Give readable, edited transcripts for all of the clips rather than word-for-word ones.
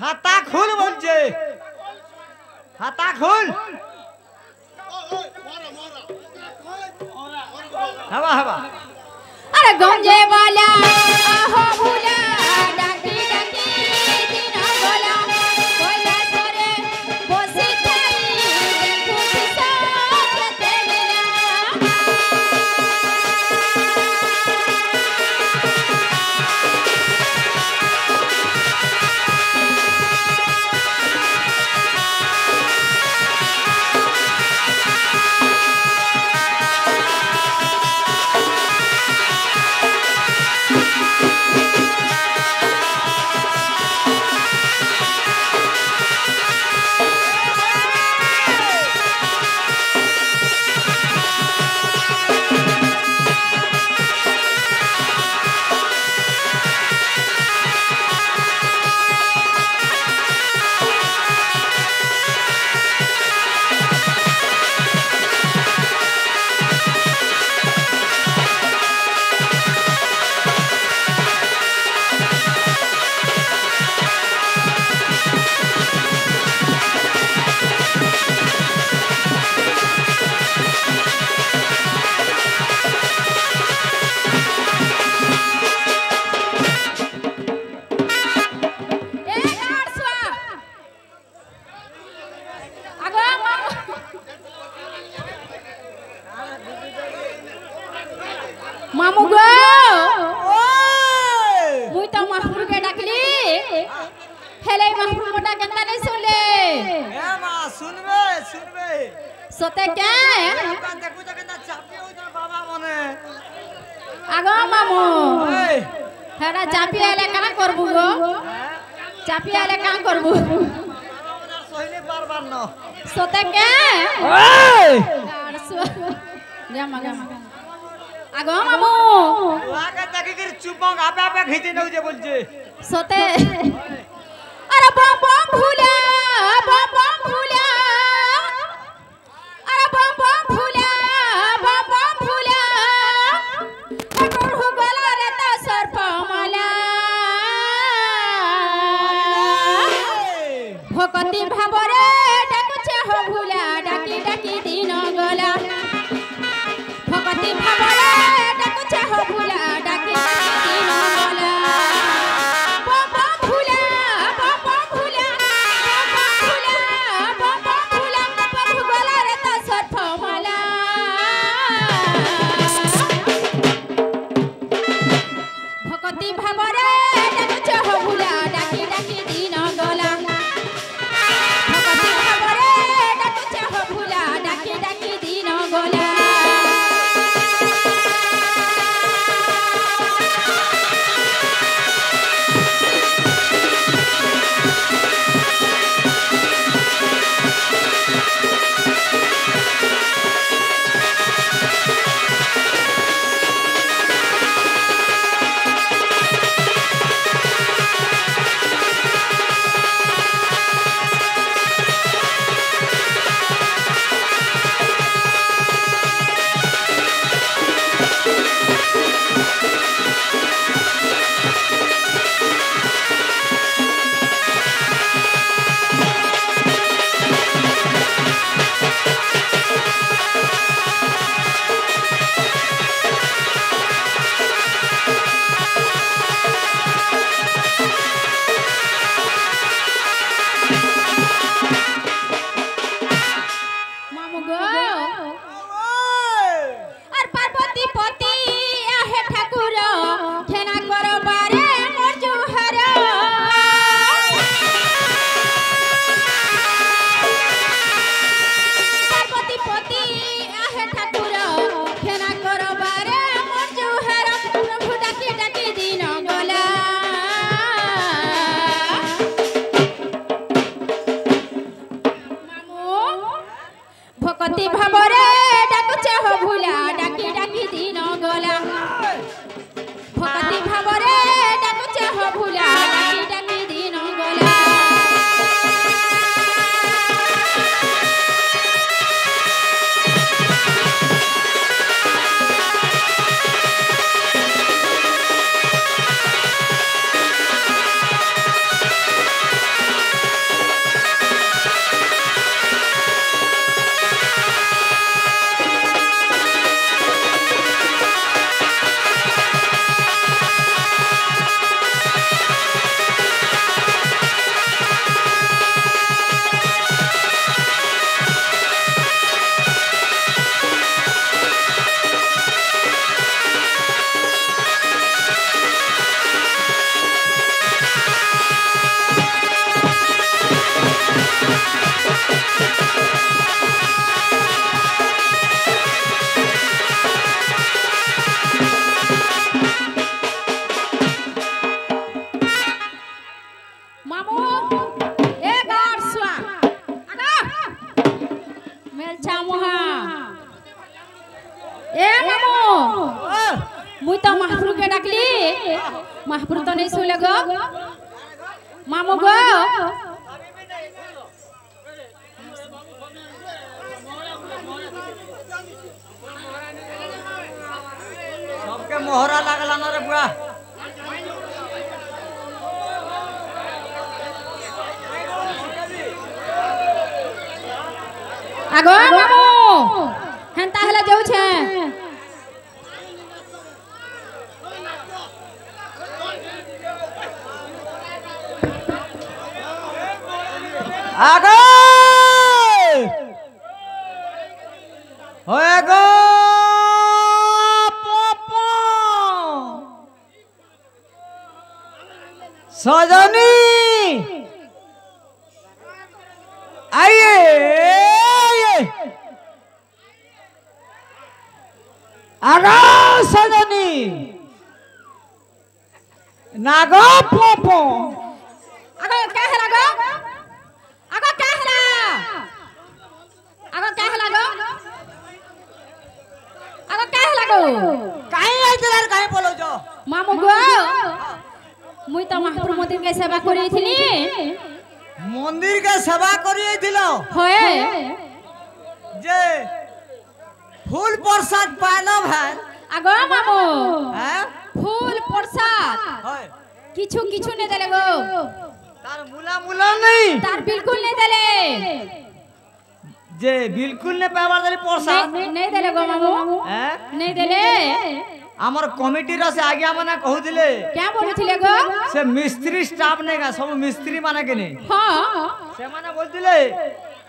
खाता खुल বলছে खाता खुल हवा हवा अरे गंजे वाला आहो भूला डाकी डाकी दिन बोला कोयला तोरे बसी थाई देखू किसा केते गेला मामू गो मुई तो महफूर के डाकली हेले महफूर मोटा केनता नहीं सुनले ए मां सुनबे सुनबे सते के दुकान देखु त केनता चापी होई त बाबा मने आगो मामू ओए हेरा चापी आले का करबू गो चापी आले का करबू बाबा सहिले बार बार न सते के ओए यार सु जा मगा आगो मामू आगे ताकी कर चुपंग आपे आपे खींचे नउ जे बोलजे सते अरे बम बम भूला बम बम भूला अरे बम बम भूला बम बम भूला हो गला रे ता सर्प मला भक्ति भाबरे डाकुचे हो भूला डाकी डाकी दिन गला भक्ति भाबरे डाकुचे हो भूला डाकी डाकी दिन गला बम बम भूला बम बम भूला बम बम भूला हो गला रे ता सर्प मला भक्ति भाबरे डाकुचे हो भूला डाकी डाकी दिन गला भक्ति भाबरे डाकुचे हो भूला डाकी डाकी दिन गला महापुर तो नहीं सुले गो मामू गो सबके मोहरा लागला न रे बुआ आगो मामू हेंता हला जाऊ छे आगो होए गो पोपो सजनी आइए आगो सजनी नागो पोपो आगो क्या है लागो आगो क्या है आगो क्या है लागो आगो क्या है लागो काहे आइतलार काहे बोलो जो मामू गो मुई तो महापुर मंदिर के सेवा करी थिली मंदिर के सेवा करी दिलो होए जे फूल प्रसाद पालो भाई आगो मामू हैं फूल प्रसाद होय किछु किछु नहीं देले गो तार मुला मुला नहीं तार बिल्कुल नहीं देले जे बिल्कुल ने पावर दली प्रसाद नहीं देले गो मामू हैं नहीं देले हमर कमिटी रो से आगे माने कहू दिले क्या बोलथिले गो से मिस्त्री स्टाफ ने का सब मिस्त्री माने के नहीं हां से माने बोल दिले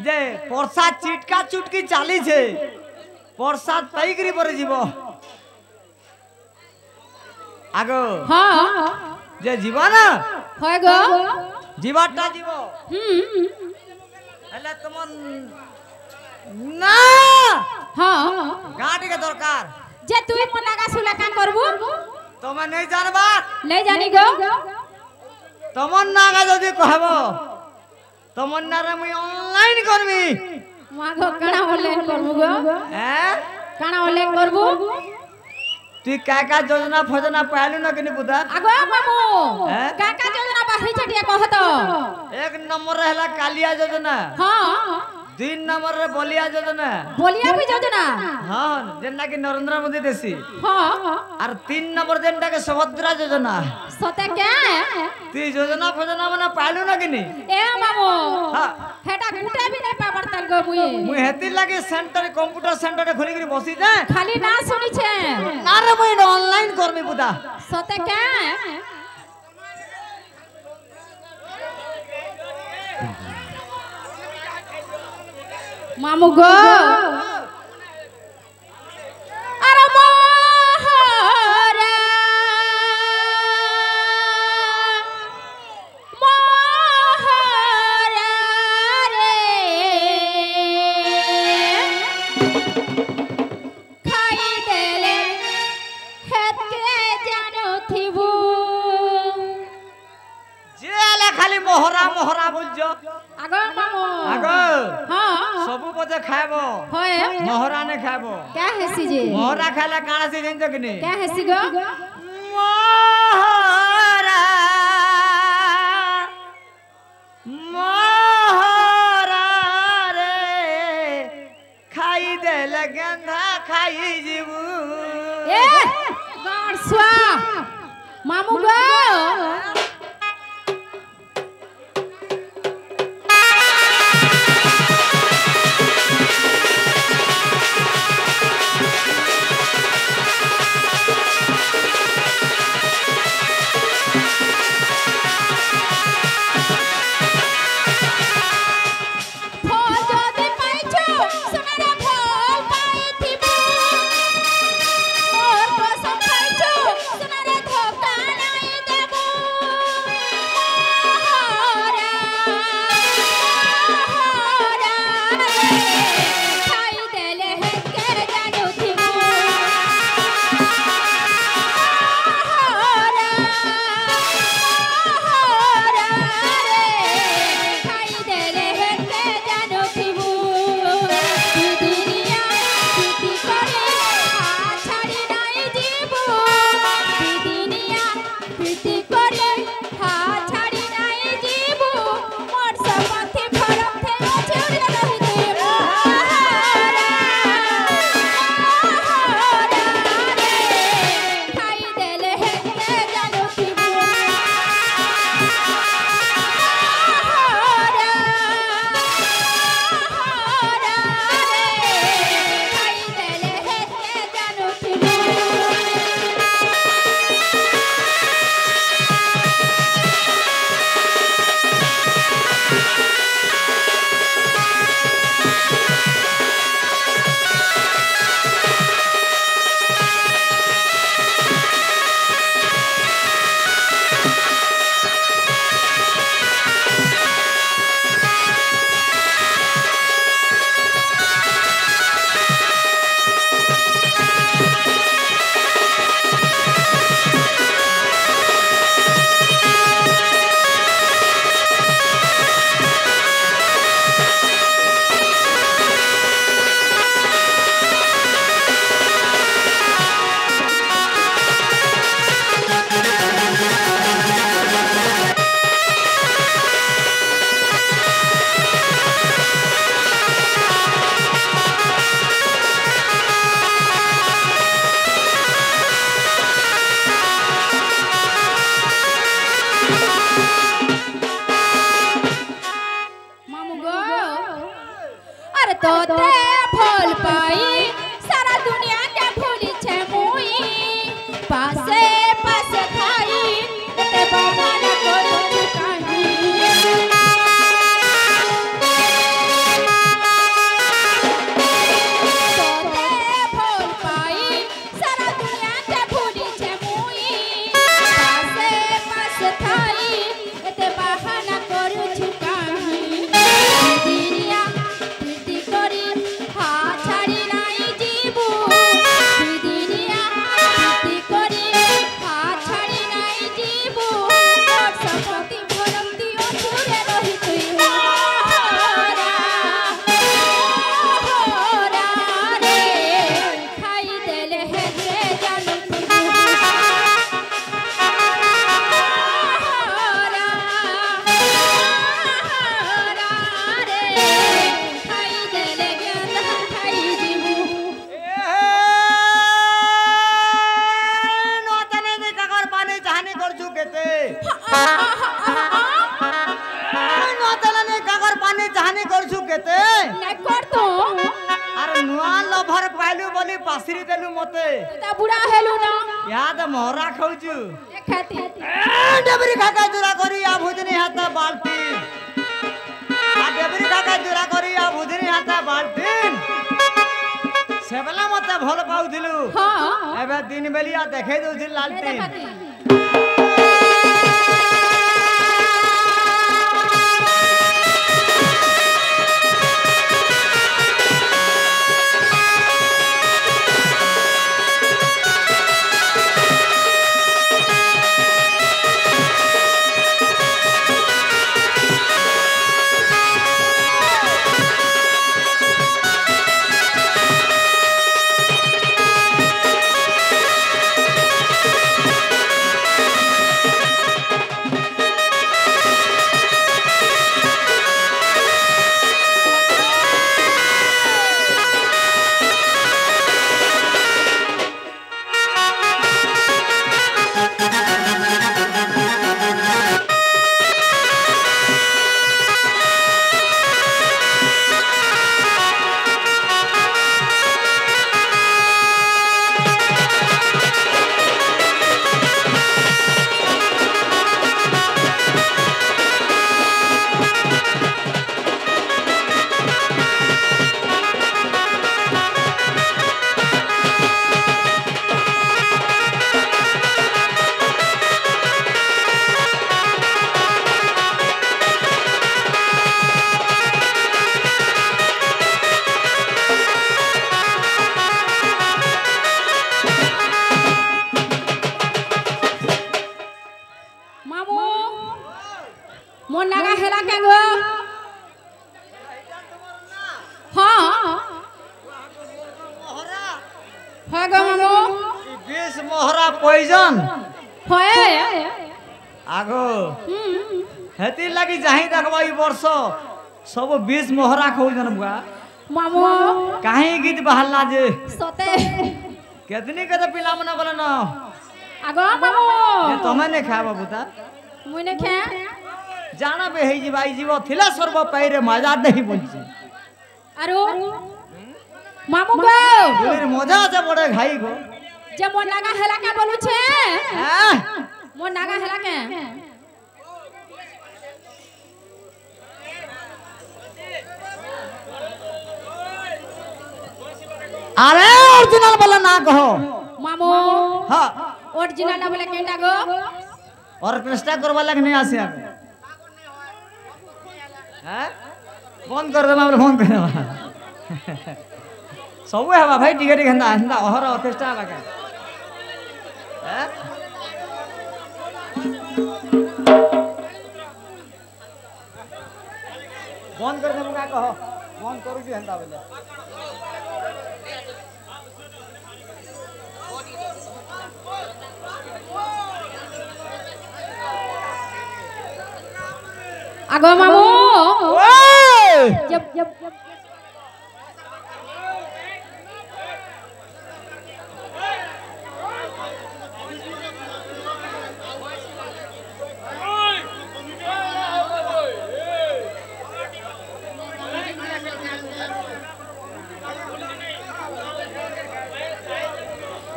जे प्रसाद चिटका चुटकी चाली छे प्रसाद पाई करी पर जीवो आगो हां जे जीवा ना होय गो जीवाटा जीवो हले तुमन ना हां गाड़ी के दरकार जे तुई मनागा सुला काम करबू तमे नहीं जानबा नहीं जानी गो तमन नागा जदी कहबो तमन ना रे मुई ऑनलाइन करबी मागो काना ऑनलाइन करबू गो हैं काना ऑनलाइन करबू तू का योजना फजना पालू ना कि नहीं पुता आगो मामू हैं? काका योजना बाहरी छटिया कहत एक नंबर रहला कालिया योजना हां 2 नंबर रे बलिया योजना बोलिया भी योजना हां जेना कि नरेंद्र मोदी देसी हां और 3 नंबर जेनटा के सुभद्रा योजना सते क्या ती योजना फजना मना पालू ना कि नहीं ए मामू हां हेटा गुटा भी नहीं पाबर तल गो मुई मुई हेती लागे सेंटर कंप्यूटर सेंटर खोली करी बसी जा खाली ना सुनी छे ना रे मुई ऑनलाइन करबी पुता सते क्या मामू गो अरे मोहरा मोहरा रे खाई देले हेते जानो थिबू जे आले खाली मोहरा मोहरा बोलजो आगो मामू आगो हां सबु बजे खाबो होए मोहरा ने खाबो क्या हेसी जे मोहरा खाला काना से जन कि नहीं क्या हेसी गो मोहरा मोहरा रे खाई दे लगंधा खाई जीवू ए गॉड स्वा मामू गो प्रीति करे हा छाड़ी नहीं जीवू मोर सबथी फरक थे छोड़ रही थे मोहरा खाई देले है के जानो की तोते फूल पाई सारा दुनिया के भूली छे मुई पासे पासे थाई ते बमन करू चुकाही तोते फूल पाई सारा दुनिया के भूली छे मुई पासे पासे थाई ते बहाना करू चुकाही दुनिया पासरी देलु मते ता बुढ़ा हेलु ना याद मोहरा खाउजु देखती डबरी काका जुरा करी आ भुजनी हाता बाल्टी आ डबरी काका जुरा करी आ भुजनी हाता बाल्टी सेबला मते भल पाउ दिलु हां एबे दिन बेलिया देखे दउ लालटी मोर नागा हेला के गो हां है गो मामू 20 मोहरा पॉइजन होए आगो हेती लगी जाही देखबा ई वर्ष सब 20 मोहरा खौ जन बुआ मामू काहे गीत बहल्ला जे सोते केतनी के त पिला मना बोले न आगो मामू ये तमे ने खा बाबूता मुने खे जाना बे हे जी भाई जीव थिला सर्व पैरे मजा नहीं बोलছি आरो मामू गो তোর মজা আছে বড় ঘাই গো যে মো নাগা হেলা কে বলু ছে হ্যাঁ মো নাগা হেলা কে আরে অরিজিনাল বলে না কহ मामू हां ओरिजिनल ना बोले केंटा गो ऑर्केस्ट्रा करवा लग नहीं आसे आगे हैं फोन कर दे मामले फोन कर दे सब है भाई टिकट घंटा हंदा और ऑर्केस्ट्रा लगे हैं फोन कर दे मुका कहो फोन करू जी हंदा बोले आगो मामू ओए जब जब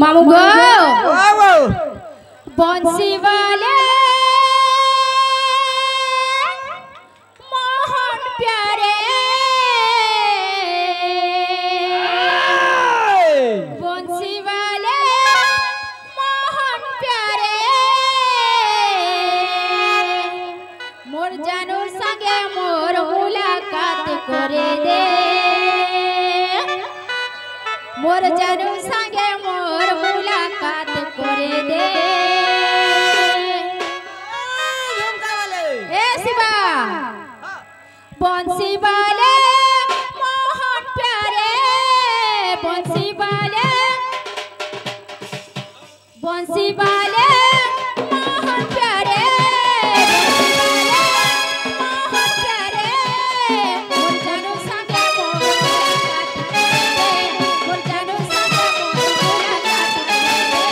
मामू गो वाओ बंसी वाले मोहन प्यारे बंसी वाले मोहन प्यारे मोर जानू संगे मोर मुलाकात करे दे मोर जानू संगे मोर मुलाकात करे दे ए शिवा बंसी वाले मोहन प्यारे बंसी वाले मोहन प्यारे मोहन प्यारे मोर जानू संगे मोर मुलाकात करे दे मोर जानू संगे मोर मुलाकात करे दे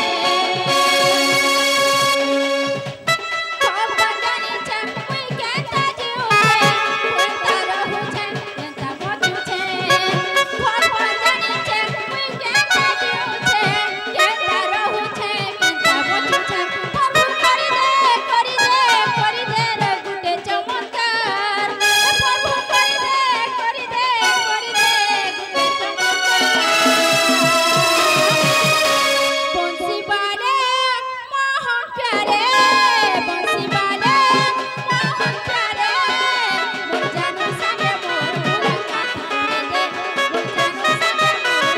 भगवान जानी छे मुई केता जीव छे केता रहू छे केता बचू छे भगवान जानी छे मुई केता जीव छे केता रहू छे केता बचू छे प्रभु करी दे रे गुटे चमत्कार प्रभु करी दे गुटे चमत्कार बंसी वाले मोहन प्यारे बंसी वाले मोहन प्यारे मोर जानू संगे मोर मुलाकात करे दे मोर जानू संगे मोर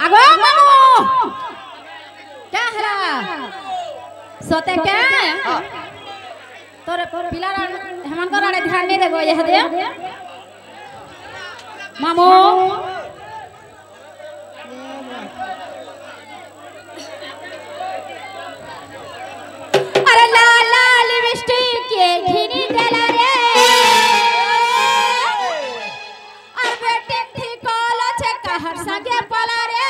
आगो मामू क्या हला सोते के तोरे पिलार हेमन कर आड़े ध्यान नहीं देगो यह दे मामू अरे लाल लाल लिपस्टिक के घिनी देला रे और बेटे थी कॉल छे कहर संगे पला रे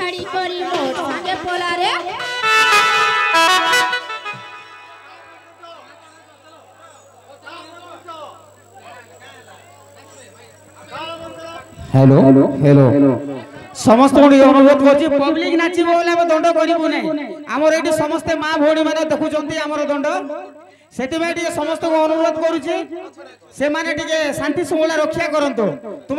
ছাড়ি করি মোর সাথে পোলারে हेलो हेलो समस्त अनुरोध करछि पब्लिक नाचिबो बोले हम दंड करिबो नै हमर एठी समस्त मां भौणी माने देखुचंती हमर दंड सेति में समस्त को अनुरोध करूछि से माने शांति शृंखला रक्षा करंतो तुम